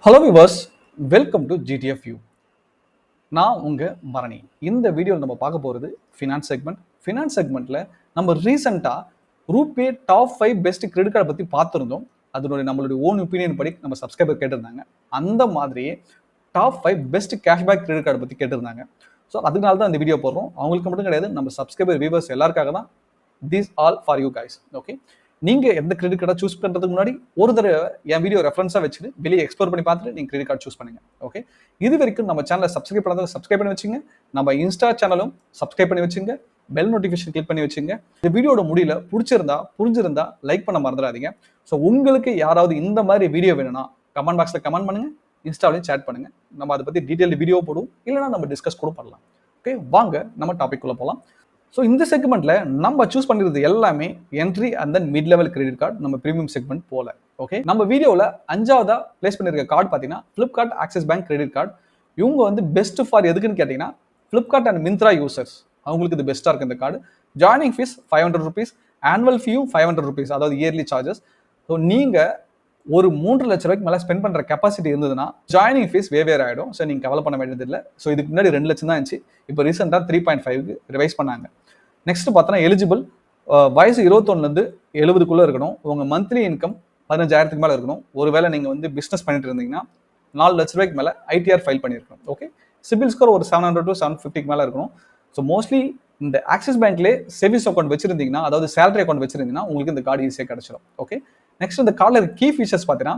Hello viewers, welcome to GTF view. நான் உங்கள் பரணி. இந்த வீடியோவில் நம்ம பார்க்க போகிறது ஃபினான்ஸ் செக்மெண்ட். ஃபினான்ஸ் செக்மெண்ட்டில் நம்ம ரீசெண்டாக ரூபே டாப் 5 பெஸ்ட் கிரெடிட் கார்டை பற்றி பார்த்துருந்தோம். அதனுடைய நம்மளுடைய ஓன் ஒப்பீனியன் படி நம்ம சப்ஸ்கிரைபர் கேட்டிருந்தாங்க. அந்த மாதிரியே டாப் 5 பெஸ்ட் கேஷ்பேக் கிரெடிட் கார்டை பற்றி கேட்டிருந்தாங்க. ஸோ அதனால தான் இந்த வீடியோ போடுறோம். அவங்களுக்கு மட்டும் கிடையாது, நம்ம சப்ஸ்கிரைபர் வியூவர்ஸ் எல்லாருக்காக தான். These all for you guys. Okay, நீங்கள் எந்த கிரெடிட் கார்டை சூஸ் பண்ணுறதுக்கு முன்னாடி ஒரு தடவை என் வீடியோ ரெஃபரன்ஸாக வச்சுட்டு வெளியே எக்ஸ்ப்ளோர் பண்ணி பார்த்துட்டு நீங்கள் கிரெடிட் கார்டு சூஸ் பண்ணுங்க. ஓகே, இது வரைக்கும் நம்ம சேனலை சப்ஸ்கிரைப் பண்ணாத சப்ஸ்கிரைப் பண்ணி வச்சுங்க. நம்ம இன்ஸ்டா சேனலும் சப்ஸ்கிரைப் பண்ணி வச்சுங்க. பெல் நோட்டிஃபிகேஷன் கிளிக் பண்ணி வச்சுங்க. இந்த வீடியோட முடியல புரிஞ்சிருந்தா லைக் பண்ண மறந்துடாதீங்க. ஸோ உங்களுக்கு யாராவது இந்த மாதிரி வீடியோ வேணும்னா கமெண்ட் பாக்ஸில் கமெண்ட் பண்ணுங்க, இன்ஸ்டாவிலையும் சேட் பண்ணுங்க. நம்ம அதை பற்றி டீட்டெயில் வீடியோ போடுவோம், இல்லைனா நம்ம டிஸ்கஸ் கூட பண்ணலாம். ஓகே, வாங்க நம்ம டாபிக் குள்ள போகலாம். ஸோ இந்த செக்மெண்ட்ல நம்ம சூஸ் பண்ணிருது எல்லாமே entry and then mid level credit card, நம்ம பிரீமியம் செக்மெண்ட் போல. ஓகே, நம்ம வீடியோவில் 5ஆவதா பிளேஸ் பண்ணிருக்க கார்டு பார்த்தீங்கன்னா Flipkart axis bank credit card. இவங்க வந்து பெஸ்ட் ஃபார் எதுக்குன்னு கேட்டீங்கன்னா ஃபிளிப்கார்ட் அண்ட் மிந்த்ரா யூசர்ஸ், அவங்களுக்கு இது பெஸ்ட்டாக இருக்கு இந்த card. Joining fees 500 rupees, annual ஃபீயும் 500 rupees, அதாவது இயர்லி சார்ஜஸ். ஸோ நீங்கள் ஒரு 3 லட்ச ரூபாய்க்கு மேலே ஸ்பெண்ட் பண்ணுற கெப்பாசிட்டி இருந்ததுன்னா ஜாயினிங் ஃபீஸ் வேவேர் ஆகிடும். ஸோ நீங்கள் கவலை பண்ண வேண்டியதில்லை. ஸோ இதுக்கு முன்னாடி 2 லட்சம் தான் இருந்துச்சு, இப்போ ரீசெண்டாக 3.5க்கு ரிவைஸ் பண்ணாங்க. நெக்ஸ்ட் பார்த்தோன்னா எலிஜிபிள் வயசு 21லேருந்து 70க்குள்ளே இருக்கணும். உங்கள் மந்த்லி இன்கம் 15,000க்கு மேலே இருக்கணும். ஒருவேளை நீங்கள் வந்து பிஸ்னஸ் பண்ணிட்டு இருந்தீங்கன்னா 4 லட்ச ரூபாய்க்கு மேலே ITR ஃபைல் பண்ணியிருக்கணும். ஓகே, சிபில் ஸ்கோர் ஒரு 700 to 750க்கு மேலே இருக்கணும். ஸோ மோஸ்ட்லி இந்த ஆக்சிஸ் பேங்க்லேயே சேவிங்ஸ் அக்கௌண்ட் வச்சிருந்தீங்கன்னா, அதாவது சேலரி அக்கௌண்ட் வச்சிருந்தீங்கன்னா உங்களுக்கு இந்த கார்டு ஈஸியாக கிடச்சிடும். ஓகே, நெக்ஸ்ட் இந்த கார்டில் இருக்க கீ ஃபீச்சர்ஸ் பார்த்தீங்கன்னா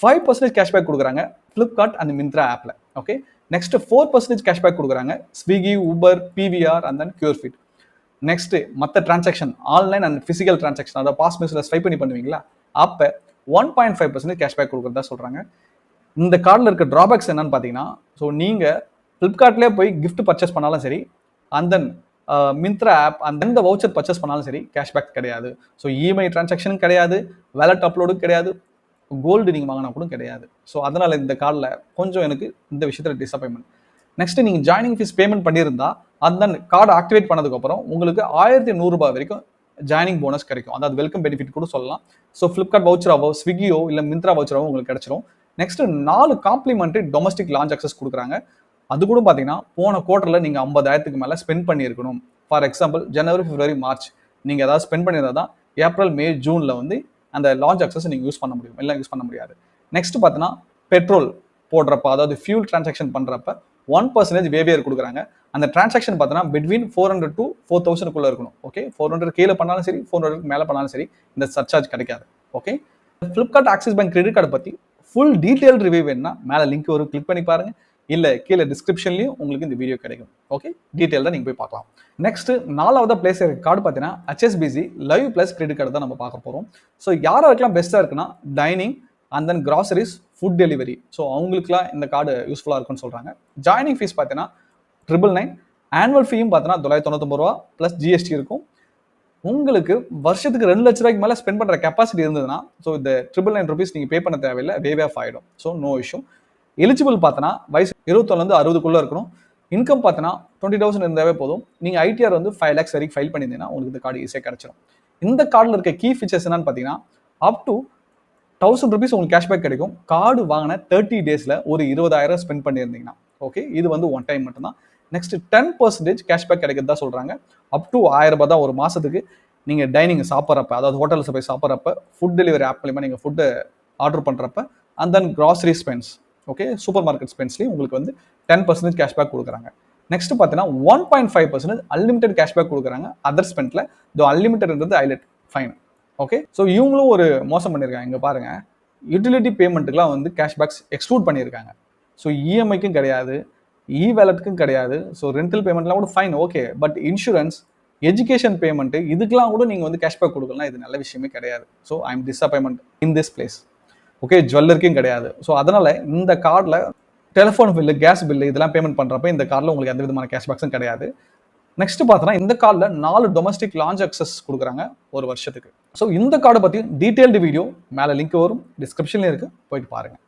5% கேஷ்பேக் கொடுக்குறாங்க ஃபிளிப்கார்ட் அண்ட் மிந்த்ரா ஆப்பில். ஓகே, நெக்ஸ்ட் 4% கேஷ்பேக் கொடுக்குறாங்க Swiggy, Uber, PVR and then Curefit. Next மற்ற transaction online and physical transaction, அதாவது பாஸ் மிஸ்ல ஸ்வைப் பண்ணி பண்ணுவீங்களா, அப்போ 1.5% கேஷ்பேக் கொடுக்குறதா சொல்றாங்க. இந்த கார்டில் இருக்க டிராபேக்ஸ் என்னன்னு பார்த்தீங்கன்னா, ஸோ நீங்கள் ஃப்ளிப்கார்ட்லேயே போய் கிஃப்ட் பர்ச்சேஸ் பண்ணாலும் சரி, அண்ட் தென் மிந்த்ரா ஆப் அந்த வவுச்சர் பர்ச்சேஸ் பண்ணாலும் சரி, கேஷ்பேக் கிடையாது. ஸோ EMI டிரான்சாக்ஷன் கிடையாது, வேலட் அப்லோடும் கிடையாது, கோல்டு நீங்கள் வாங்கினா கூட கிடையாது. ஸோ அதனால் இந்த கார்டில் கொஞ்சம் எனக்கு இந்த விஷயத்தில் டிசப்பாயின்மெண்ட். நெக்ஸ்ட் நீங்கள் ஜாயினிங் ஃபீஸ் பேமெண்ட் பண்ணியிருந்தா அந்த கார்டு ஆக்டிவேட் பண்ணதுக்கப்புறம் உங்களுக்கு 1100 ரூபாய் வரைக்கும் ஜாயினிங் போனஸ் கிடைக்கும். அதாவது வெல்கம் பெனிஃபிட் கூட சொல்லலாம். ஸோ ஃப்ளிப்கார்ட் வவுச்சராவோ, ஸ்விக்கியோ இல்லை மிந்த்ரா வவுச்சராவோ உங்களுக்கு கிடைச்சிரும். Next 4 complimentary domestic lounge access கொடுக்குறாங்க. அது கூட பார்த்தீங்கன்னா போன குவார்ட்டரில் நீங்கள் 50,000க்கு மேலே ஸ்பெண்ட் பண்ணியிருக்கணும். For example January, February, March நீங்கள் ஏதாவது ஸ்பெண்ட் பண்ணியிருந்தா தான் ஏப்ரல், மே, ஜூனில் வந்து அந்த லான்ச் அக்சஸ் நீங்கள் யூஸ் பண்ண முடியும், எல்லாம் யூஸ் பண்ண முடியாது. நெக்ஸ்ட் பார்த்தீங்கன்னா பெட்ரோல் போடுறப்ப, அதாவது ஃபியூல் டிரான்சாக்ஷன் பண்ணுறப்ப 1% வேவியர் கொடுக்குறாங்க. அந்த டிரான்சாக்ஷன் பார்த்தீங்கன்னா பிட்வீன் 400 to 4,000க்குள்ளே இருக்கணும். ஓகே, 400 கீழே பண்ணாலும் சரி, 400 மேலே பண்ணாலும் சரி, இந்த சர்சார்ஜ் கிடைக்காது. Okay, Flipkart axis bank credit card பற்றி ஃபுல் டீட்டெயில் ரிவ்யூ வேணும்னா மேலே லிங்க் வரும், கிளிக் பண்ணி பாருங்க. இல்லை கீழே டிஸ்கிரிப்ஷன்லையும் உங்களுக்கு இந்த வீடியோ கிடைக்கும். ஓகே, டீட்டெயில் தான் நீங்கள் போய் பார்க்கலாம். நெக்ஸ்ட் 4ஆவது பிளேஸ் இருக்க கார்டு பார்த்தீங்கன்னா HSBC live plus credit card தான் நம்ம பார்க்க போகிறோம். ஸோ யாராருக்கெல்லாம் பெஸ்ட்டாக இருக்குன்னா dining and then groceries, food delivery, so அவங்களுக்குலாம் இந்த கார்டு யூஸ்ஃபுல்லாக இருக்குன்னு சொல்கிறாங்க. ஜாயினிங் ஃபீஸ் பார்த்தீங்கன்னா 999, ஆனுவல் ஃபீயும் பார்த்தீங்கன்னா 999 ரூபா ப்ளஸ் GST இருக்கும். உங்களுக்கு வருஷத்துக்கு 2 லட்ச ரூபாய்க்கு மேலே ஸ்பெண்ட் பண்ணுற கெப்பாசிட்டி இருந்ததுன்னா ஸோ இந்த 999 rupees நீங்கள் பே பண்ண தேவையில்லை, வேவே ஆஃப் ஆகிடும். So no issue. எலிஜிபிள் பார்த்தோன்னா வயசு 21லேருந்து 60க்குள்ளே இருக்கணும். இன்கம் பார்த்தோன்னா 20,000 இருந்தாவே போதும். நீங்கள் ITR வந்து 5 lakhs வரைக்கும் ஃபைல் பண்ணியிருந்தீங்கன்னா உங்களுக்கு இந்த கார்டு ஈஸியாக கிடச்சிடும். இந்த கார்டில் இருக்க கீ ஃபீச்சர்ஸ் என்னன்னு பார்த்தீங்கன்னா அப் டு 1000 rupees உங்களுக்கு கேஷ்பேக் கிடைக்கும். கார்டு வாங்கின 30 daysல ஒரு 20,000 ஸ்பெண்ட் பண்ணியிருந்தீங்கன்னா. ஓகே, இது வந்து ஒன் டைம் மட்டும்தான். நெக்ஸ்ட் 10% கேஷ்பேக் கிடைக்கிறதா சொல்றாங்க. அப் டு 1000 ரூபாய் தான் ஒரு மாசத்துக்கு. நீங்க டைனிங் சாப்பிட்றப்ப, அதாவது ஹோட்டல்ஸ் போய் சாப்பிட்றப்ப, ஃபுட் டெலிவரி ஆப் மூலமா நீங்க ஃபுட்டு ஆர்டர் பண்றப்ப, and then grocery spends, okay, super market ஸ்பென்ஸ்லையும் உங்களுக்கு வந்து 10% கேஷ்பேக் கொடுக்குறாங்க. நெக்ஸ்ட் பார்த்தீங்கன்னா 1.5% அன்லிமிடெட் கேஷ்பேக் கொடுக்குறாங்க. அதர் ஸ்பெண்ட்ல இந்த அன்லிமிட்டட்ன்றது ஹைலைட் ஃபைன். ஓகே, ஸோ இவங்களும் ஒரு மோசம் பண்ணியிருக்காங்க. இங்கே பாருங்க, யூட்டிலிட்டி பேமெண்ட்டுக்குலாம் வந்து கேஷ்பேக்ஸ் எக்ஸ்க்ளூட் பண்ணியிருக்காங்க. ஸோ EMIக்கும் கிடையாது, வேலட்டுக்கும் கிடையாது. ஸோ ரெண்டல் பேமெண்ட்லாம் கூட fine, okay. But insurance, education payment, இதுக்கெல்லாம் கூட நீங்கள் வந்து கேஷ்பேக் கொடுக்கலாம். இது நல்ல விஷயமே கிடையாது. So I am disappointment in this place. Okay, ஜுவல்லருக்கும் கிடையாது. ஸோ அதனால இந்த கார்டில் டெலிஃபோன் பில்லு, கேஸ் பில்லு இதெல்லாம் பேமெண்ட் பண்ணுறப்ப இந்த கார்டில் உங்களுக்கு எந்த விதமான கேஷ்பேக்ஸும் கிடையாது. நெக்ஸ்ட் பார்த்தோன்னா இந்த கார்டில் 4 டொமஸ்டிக் லான்ச் அக்சஸ் கொடுக்குறாங்க ஒரு வருஷத்துக்கு. ஸோ இந்த கார்டை பற்றி டீட்டெயில்டு வீடியோ மேலே லிங்க் வரும், டிஸ்கிரிப்ஷன்லேயும் இருக்குது, போயிட்டு பாருங்கள்.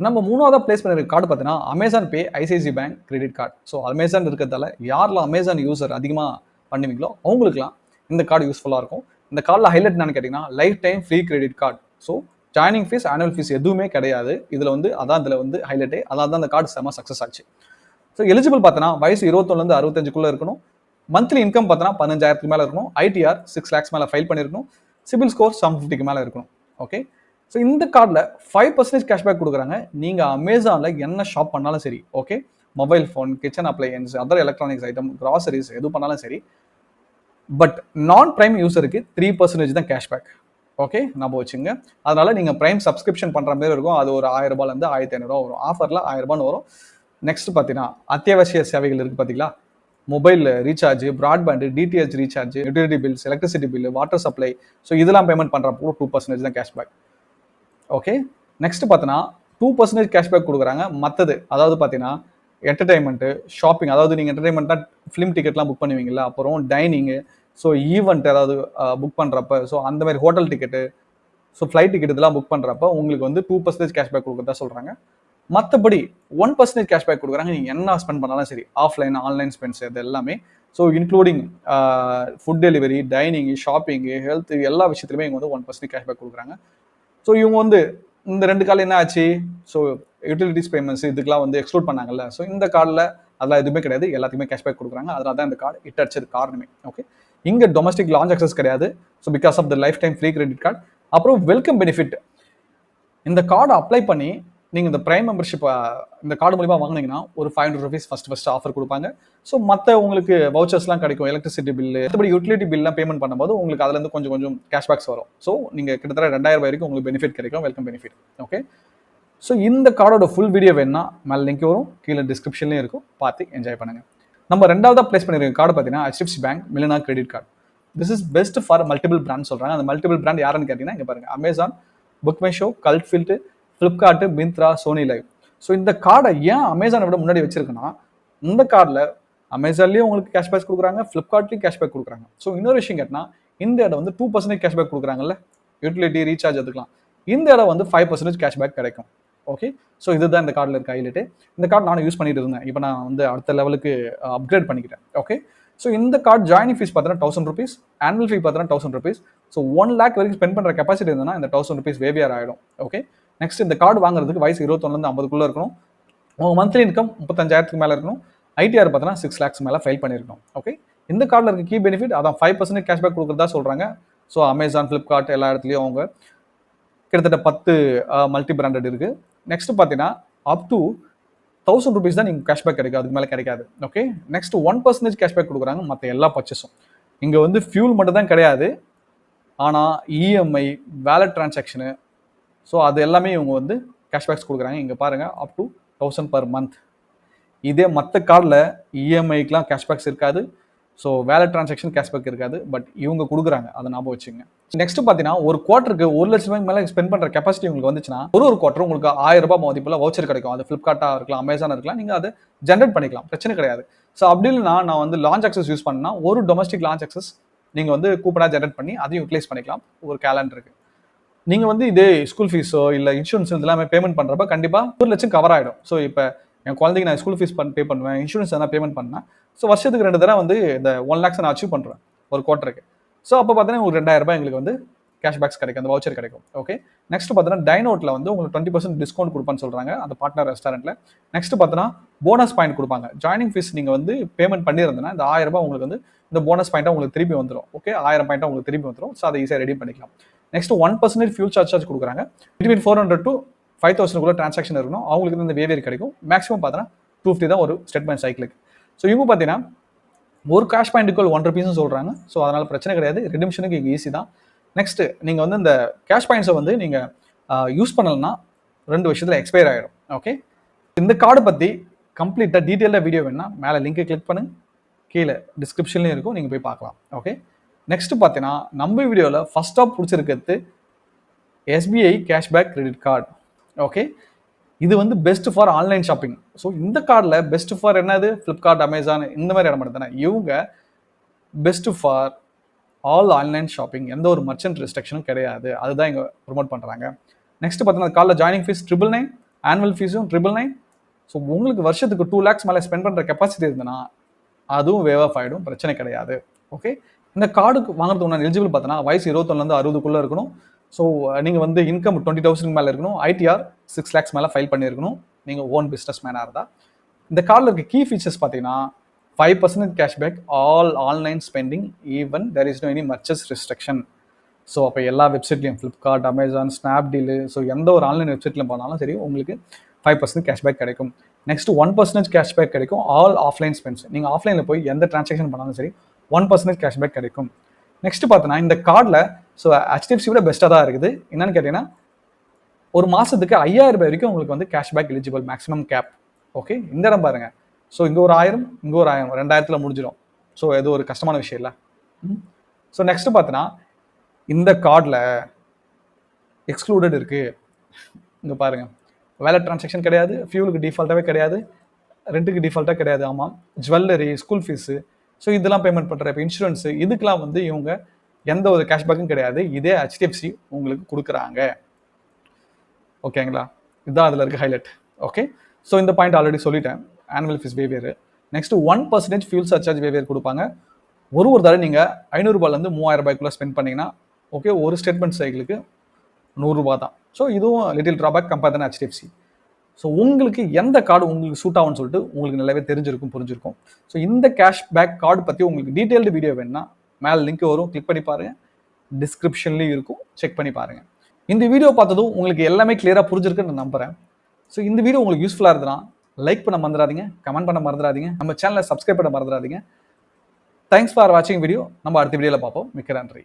நம்ம 3ஆவதா பிளேஸ் பண்ணிருக்க கார்டு பார்த்தீங்கன்னா அமேசான் பே ICICI bank credit card. So Amazon இருக்கிறதால யாரெல்லாம் அமேசான் யூசர் அதிகமாக பண்ணுவீங்களோ அவங்களுக்குலாம் இந்த கார்டு யூஸ்ஃபுல்லாக இருக்கும். இந்த கார்டில் ஹைலைட் என்னன்னு கேட்டிங்கன்னா life time free credit card. So joining fees, annual fees எதுவுமே கிடையாது. இதில் வந்து அதான் இதில் வந்து ஹைலைட்டே. அதான் தான் அந்த கார்டு செம சக்ஸஸ் ஆச்சு. ஸோ எலிஜிபிள் பார்த்தோன்னா வயசு 21லேருந்து 65க்குள்ளே இருக்கணும். மந்த்லி இன்கம் பார்த்தோன்னா 15,000க்கு மேலே இருக்கணும். ஐடிஆர் 6 lakhs மேலே ஃபைல் பண்ணியிருக்கணும். சிபில் ஸ்கோர் 750க்கு மேலே இருக்கணும். ஓகே. ஸோ இந்த கார்டில் 5% கேஷ்பேக் கொடுக்குறாங்க. நீங்கள் அமேசானில் என்ன ஷாப் பண்ணாலும் சரி, okay, mobile phone, kitchen appliances, other electronics item, groceries எது பண்ணாலும் சரி. பட் நான் பிரைம் யூஸருக்கு 3% தான் கேஷ்பேக். ஓகே, நம்ம வச்சுங்க. அதனால நீங்கள் பிரைம் சப்ஸ்கிரிப்ஷன் பண்ணுற மாதிரி இருக்கும். அது ஒரு 1000 ரூபாயிலேருந்து 1500 வரும். ஆஃபரில் 1000 ரூபான்னு வரும். நெக்ஸ்ட் பார்த்தீங்கன்னா அத்தியாவசிய சேவைகள் இருக்குது பார்த்தீங்களா, mobile recharge, broadband, DTH recharge, utility bills, electricity bill, water supply, so இதெல்லாம் பேமெண்ட் பண்ணுறப்போ 2% தான் கேஷ்பேக். ஓகே. நெக்ஸ்ட் பார்த்தீங்கன்னா 2% கேஷ்பேக் கொடுக்குறாங்க. மற்றது அதாவது பார்த்தீங்கன்னா என்டர்டைன்மெண்ட்டு, ஷாப்பிங், அதாவது நீங்கள் என்டர்டைன்மெண்ட்டாக ஃபிலிம் டிக்கெட்லாம் புக் பண்ணுவீங்களா, அப்புறம் டைனிங்கு, ஸோ ஈவெண்ட் ஏதாவது புக் பண்ணுறப்ப, ஸோ அந்த மாதிரி hotel ticket, so flight ticket இதெல்லாம் புக் பண்ணுறப்ப உங்களுக்கு வந்து 2% கேஷ்பேக் கொடுக்குறதா சொல்கிறாங்க. மற்றபடி 1% கேஷ்பேக் கொடுக்குறாங்க. நீங்கள் என்ன ஸ்பெண்ட் பண்ணாலும் சரி, ஆஃப்லைன் ஆன்லைன் ஸ்பெண்ட்ஸ் இது எல்லாமே, so including food delivery, dining, shopping, health, எல்லா விஷயத்துலையுமே இவங்க வந்து 1% கேஷ்பேக் கொடுக்குறாங்க. ஸோ இவங்க வந்து இந்த 2 கார்டில் என்ன ஆச்சு, ஸோ யூட்டிலிட்டிஸ் பேமெண்ட்ஸ் இதுக்கெல்லாம் வந்து எக்ஸ்க்ளூட் பண்ணாங்கல்ல, ஸோ இந்த கார்டில் அதெல்லாம் எதுவுமே கிடையாது, எல்லாத்துக்குமே கேஷ்பேக் கொடுக்குறாங்க. அதனால தான் இந்த கார்டு ஹிட் அடிச்சது காரணமே. ஓகே. இங்கே டொமஸ்டிக் லான்ச் அக்சஸ் கிடையாது. So because of the lifetime free credit card. அப்புறம் வெல்கம் பெனிஃபிட், இந்த கார்டு அப்ளை பண்ணி நீங்கள் இந்த பிரைம் மெம்பர்ஷிப் இந்த கார்டு மூலிமா வாங்கினீங்கன்னா ஒரு 500 rupees ஃபர்ஸ்ட் ஆஃபர் கொடுப்பாங்க. ஸோ மற்ற உங்களுக்கு வவுச்சர்ஸ்லாம் கிடைக்கும். எலக்ட்ரிசிட்டி பில்லு, மற்றபடி யூட்டிலிட்டி பில்லாம் பேமெண்ட் பண்ணும்போது உங்களுக்கு அதுலேருந்து கொஞ்சம் கேஷ்பேக்ஸ் வரும். ஸோ நீங்கள் கிட்டத்தட்ட 2000 வரைக்கும் உங்களுக்கு பெனிஃபிட் கிடைக்கும், வெல்கம் பெனிஃபிட். ஓகே. ஸோ இந்த கார்டோட ஃபுல் வீடியோ வேணுன்னா மேலே லிங்க் வரும், கீழே டிஸ்கிரிப்ஷன்லேயும் இருக்கும், பார்த்து என்ஜாய் பண்ணுங்கள். நம்ம ரெண்டாவதாக ப்ளேஸ் பண்ணியிருக்க கார்டு பார்த்தீங்கன்னா HDFC bank millionaire credit card. This is best for multiple brand சொல்கிறாங்க. அந்த மல்டிபிள் பிராண்ட் யாருன்னு கேட்டிங்கன்னா இங்கே பாருங்கள், Amazon, book my show, Cultfit, Flipkart, Myntra, Sony Liv. So இந்த கார்டை ஏன் அமேசானை விட முன்னாடி வச்சிருக்குன்னா, இந்த கார்டில் அமேசான்லேயும் உங்களுக்கு கேஷ்பேக் கொடுக்குறாங்க, ஃப்ளிப்கார்ட்லேயும் கேஷ்பேக் கொடுக்குறாங்க. ஸோ இன்னொரு விஷயம் கேட்டினா, இந்த இடம் வந்து 2% கேஷ்பேக் கொடுக்குறாங்கல்ல, யூட்டிலிட்டி ரீசார்ஜ் அதுக்கலாம். இந்த இடம் வந்து 5% கேஷ்பேக் கிடைக்கும். ஓகே. ஸோ இதுதான் இந்த கார்டில் இருக்க ஹைலைட்டு. இந்த கார்டு நானும் யூஸ் பண்ணிட்டு இருந்தேன். இப்போ நான் வந்து அடுத்த லெவலுக்கு அப்கிரேட் பண்ணிக்கிட்டேன். ஓகே. ஸோ இந்த கார்டு ஜாயினிங் ஃபீஸ் பார்த்தீங்கன்னா 1000 rupees, ஆனுவல் ஃபீ பார்த்தீங்கன்னா 1000 rupees. ஸோ 1 lakh வரைக்கும் ஸ்பெண்ட் பண்ணுற கெப்பாசிட்டி இருந்ததுன்னா இந்த 1000 rupees வேவியர் ஆகிடும். ஓகே. நெக்ஸ்ட் இந்த கார்டு வாங்குறதுக்கு வயசு 21லேருந்து 50க்குள்ளே இருக்கணும். உங்கள் மந்த்லி இன்கம் 35,000க்கு மேலே இருக்கணும். ஐடிஆர் பார்த்தீங்கன்னா 6 lakhs மேலே ஃபைல் பண்ணியிருக்கணும். ஓகே. இந்த கார்டில் இருக்க கீ பெனிஃபிட் அதான் 5% கேஷ்பேக் கொடுக்குறதா சொல்கிறாங்க. ஸோ அமேசான், ஃப்ளிப்கார்ட் எல்லா இடத்துலையும் அவங்க கிட்டத்தட்ட 10 மல்டி பிராண்டட் இருக்குது. நெக்ஸ்ட் பார்த்தீங்கன்னா அப் டு 1000 rupees தான் நீங்கள் கேஷ்பேக் கிடைக்கும், அதுக்கு மேலே கிடைக்காது. ஓகே. நெக்ஸ்ட் 1% கேஷ்பேக் கொடுக்குறாங்க மற்ற எல்லா பர்ச்சேஸும். இங்கே வந்து ஃபியூல் மட்டும் தான் கிடையாது, ஆனால் இஎம்ஐ, வேலட் டிரான்சாக்ஷனு, ஸோ அது எல்லாமே இவங்க வந்து கேஷ்பேக்ஸ் கொடுக்குறாங்க. இங்கே பாருங்கள், அப் டு 1000 per month. இதே மற்ற கார்டில் இஎம்ஐக்கெலாம் கேஷ்பேக்ஸ் இருக்காது, ஸோ வேலட் டிரான்சாக்ஷன் கேஷ்பேக் இருக்காது. பட் இவங்க கொடுக்குறாங்க, அதை ஞாபகம் வச்சுங்க. நெக்ஸ்ட் பார்த்தீங்கன்னா ஒரு குவார்ட்டருக்கு 1 லட்சம் ரூபாய்க்கு மேலே ஸ்பெண்ட் பண்ணுற கெப்பாசிட்டி உங்களுக்கு வந்துச்சுன்னா ஒரு குவார்ட்டர் உங்களுக்கு 1000 ரூபாய் மதிப்பில் வவுச்சர் கிடைக்கும். அது ஃப்ளிப்கார்ட்டாக இருக்கலாம், அமேசானாக இருக்கலாம், நீங்கள் அதை ஜென்ரேட் பண்ணிக்கலாம், பிரச்சனை கிடையாது. ஸோ அப்படி இல்லைனா நான் வந்து லான்ச் அக்சஸ் யூஸ் பண்ணா ஒரு டொமஸ்டிக் லான்ச் அக்சஸ் நீங்கள் வந்து கூப்பனாக ஜென்ரேட் பண்ணி அதையும் யூட்டிலைஸ் பண்ணிக்கலாம் ஒரு கேலண்டருக்கு. நீங்கள் வந்து இதே ஸ்கூல் ஃபீஸோ இல்லை இன்சூரன்ஸ் இதெல்லாமே பேமெண்ட் பண்ணுறப்ப கண்டிப்பாக 1 லட்சம் கவர் ஆகிடும். ஸோ இப்போ என் குழந்தைக்கு நான் ஸ்கூல் ஃபீஸ் பே பண்ணுவேன், இன்சூரன்ஸ் எதனா பேமெண்ட் பண்ணேன், ஸோ வருஷத்துக்கு 2 தடவை வந்து இந்த 1 lakhs நான் அச்சீவ் பண்ணுறேன் ஒரு குவார்ட்டருக்கு. ஸோ அப்போ பார்த்தீங்கன்னா ஒரு 2000 ரூபாய் எங்களுக்கு வந்து கேஷ்பேக்ஸ் கிடைக்கும், அந்த வவுச்சர் கிடைக்கும். ஓகே. நெக்ஸ்ட் பார்த்தீங்கன்னா டைனோட்டில் வந்து உங்களுக்கு 20% டிஸ்கவுண்ட் கொடுப்பான்னு சொல்கிறாங்க அந்த பார்ட்னர் ரெஸ்டாரண்ட்டில். நெக்ஸ்ட் பார்த்தீங்கன்னா போனஸ் பாயிண்ட் கொடுப்பாங்க. ஜாயினிங் ஃபீஸ் நீங்கள் வந்து பேமெண்ட் பண்ணியிருந்தேன்னா இந்த 1000 ரூபாய் உங்களுக்கு வந்து இந்த போனஸ் பாயிண்ட்டாக உங்களுக்கு திருப்பி வந்துடும். ஓகே. 1000 பாயிண்ட்டாக உங்களுக்கு திருப்பி வந்துடும். ஸோ அதை ஈஸியாக ரெடி பண்ணிக்கலாம். நெக்ஸ்ட் 1% ஃபியூல் சார்ஜ் கொடுக்குறாங்க. பிட்வீன் 400 to 5000 டிரான்சாக்ஷன் இருக்கணும், அவங்களுக்கு இந்த வேவியர் கிடைக்கும். மேக்ஸிமம் பார்த்தீங்கன்னா 250 தான் ஒரு ஸ்டேட்மெண்ட் சைக்கிளுக்கு. ஸோ இவங்க பார்த்தீங்கன்னா ஒரு கேஷ் பாயிண்ட் ஈக்குவல் 1 rupees சொல்கிறாங்க. ஸோ அதனால் பிரச்சனை கிடையாது, ரெடிம்ஷனுக்கு இங்கே ஈஸி தான். நெக்ஸ்ட் நீங்கள் வந்து இந்த கேஷ் பாயிண்ட்ஸை வந்து நீங்கள் யூஸ் பண்ணலன்னா 2 வருஷத்தில் எக்ஸ்பயர் ஆகிடும். ஓகே. இந்த கார்டு பற்றி கம்ப்ளீட்டாக டீட்டெயிலாக வீடியோ வேணுன்னா மேலே லிங்கை கிளிக் பண்ணுங்க, கீழே டிஸ்கிரிப்ஷன்லேயும் இருக்கும், நீங்கள் போய் பார்க்கலாம். ஓகே. நெக்ஸ்ட் பார்த்தீங்கன்னா நம்ம வீடியோவில் ஃபர்ஸ்ட்டாக பிடிச்சிருக்கிறது SBI cashback credit card. Okay. இது வந்து best for online shopping. So இந்த கார்டில் பெஸ்ட் ஃபார் என்னது, ஃப்ளிப்கார்ட், அமேசான் இந்த மாதிரி இடம் மட்டும் தானே. இவங்க best for all online shopping, எந்த ஒரு மர்ச்சன்ட் ரெஸ்ட்ரிக்ஷனும் கிடையாது, அதுதான் இங்கே ப்ரொமோட் பண்ணுறாங்க. நெக்ஸ்ட் பார்த்தீங்கன்னா கார்டில் ஜாயினிங் ஃபீஸ் 999, ஆனுவல் ஃபீஸும் 999. ஸோ உங்களுக்கு வருஷத்துக்கு 2 lakhs மேலே ஸ்பெண்ட் பண்ணுற கெப்பாசிட்டி இருந்ததுன்னா அதுவும் வேவ் ஆஃப் ஆகிடும், பிரச்சனை கிடையாது. ஓகே. இந்த கார்டுக்கு வாங்குறதுக்கு ஒன்று எலிஜிபிள் பார்த்தோன்னா வயசு 21லேருந்து 60க்குள்ளே இருக்கணும். ஸோ நீங்கள் வந்து இன்கம் 20,000 மேலே இருக்கணும், ஐடிஆர் 6 lakhs மேலே ஃபைல் பண்ணியிருக்கணும், நீங்கள் ஓன் பிஸ்னஸ் மேனாக இருந்தால். இந்த கார்டில் இருக்க கீ ஃபீச்சர்ஸ் பார்த்தீங்கன்னா 5% cashback all online spending even there is no any merchants restriction. So அப்போ எல்லா வெப்சைட்லையும் ஃப்ளிப்கார்ட், அமேசான், ஸ்னாப்டீலு, ஸோ எந்த ஒரு ஆன்லைன் வெப்சைட்லையும் போனாலும் சரி உங்களுக்கு 5% கேஷ்பேக் கிடைக்கும். நெக்ஸ்ட் 1% கேஷ்பேக் கிடைக்கும் ஆல் ஆஃப்லைன் ஸ்பெண்ட்ஸ். நீங்கள் ஆஃப்லைனில் போய் எந்த டிரான்சாக்ஷன் பண்ணாலும் சரி 1% கேஷ்பேக் கிடைக்கும். நெக்ஸ்ட் பார்த்தோன்னா இந்த கார்டில் ஸோ HDFC விட பெஸ்ட்டாக தான் இருக்குது. என்னன்னு கேட்டிங்கன்னா ஒரு மாதத்துக்கு 5,000 ரூபாய் வரைக்கும் உங்களுக்கு வந்து cashback eligible maximum cap. Okay, இந்த இடம் பாருங்க. ஸோ இங்கே ஒரு 1000, இங்கே ஒரு 1000, 2000 முடிஞ்சிடும். ஸோ இது ஒரு கஷ்டமான விஷயம் இல்லை. ஸோ நெக்ஸ்ட் பார்த்தோன்னா இந்த கார்டில் எக்ஸ்க்ளூடட் இருக்கு. இங்கே பாருங்க, வேலட் டிரான்சாக்ஷன் கிடையாது, ஃபியூலுக்கு டிஃபால்ட்டாகவே கிடையாது, ரெண்ட்டுக்கு டிஃபால்ட்டாக கிடையாது. ஆமாம், ஜுவல்லரி, ஸ்கூல் ஃபீஸு, ஸோ இதெல்லாம் பேமெண்ட் பண்ணுற இப்போ இன்சூரன்ஸு, இதுக்கெல்லாம் வந்து இவங்க எந்த ஒரு கேஷ்பேக்கும் கிடையாது. இதே HDFC உங்களுக்கு கொடுக்குறாங்க. ஓகேங்களா, இதுதான் அதில் இருக்க ஹைலைட். ஓகே, ஸோ இந்த பாயிண்ட் ஆல்ரெடி சொல்லிட்டேன். Annual fee waiver. Next 1% fuel surcharge waiver கொடுப்பாங்க. ஒரு தடவை நீங்கள் 500 ரூபாயிலேருந்து 3000 ரூபாய்க்குள்ளே ஸ்பெண்ட் பண்ணிங்கன்னா ஓகே, ஒரு ஸ்டேட்மெண்ட் சைக்கிளுக்கு 100 ரூபா தான். ஸோ இதுவும் லிட்டில் ட்ராபேக் கம்பேர் பண்ண HDFC. ஸோ உங்களுக்கு எந்த கார்டு உங்களுக்கு சூட் ஆகும்னு சொல்லிட்டு உங்களுக்கு நல்லாவே தெரிஞ்சிருக்கும், புரிஞ்சிருக்கும். ஸோ இந்த கேஷ்பேக் கார்டு பற்றி உங்களுக்கு டீட்டெயில்டு வீடியோ வேணும்னா மேலே லிங்க் வரும், கிளிக் பண்ணி பாருங்கள். டிஸ்கிரிப்ஷன்லேயும் இருக்கும், செக் பண்ணி பாருங்கள். இந்த வீடியோ பார்த்ததும் உங்களுக்கு எல்லாமே கிளியராக புரிஞ்சிருக்குன்னு நான் நம்புகிறேன். ஸோ இந்த வீடியோ உங்களுக்கு யூஸ்ஃபுல்லாக இருந்ததுன்னா லைக் பண்ண மறந்துடாதீங்க, கமெண்ட் பண்ண மறந்துடாதீங்க, நம்ம சேனலை சப்ஸ்கிரைப் பண்ண மறந்துடாதீங்க. தேங்க்ஸ் ஃபார் வாட்சிங் வீடியோ. நம்ம அடுத்த வீடியோவில் பார்ப்போம். மிக்க நன்றி.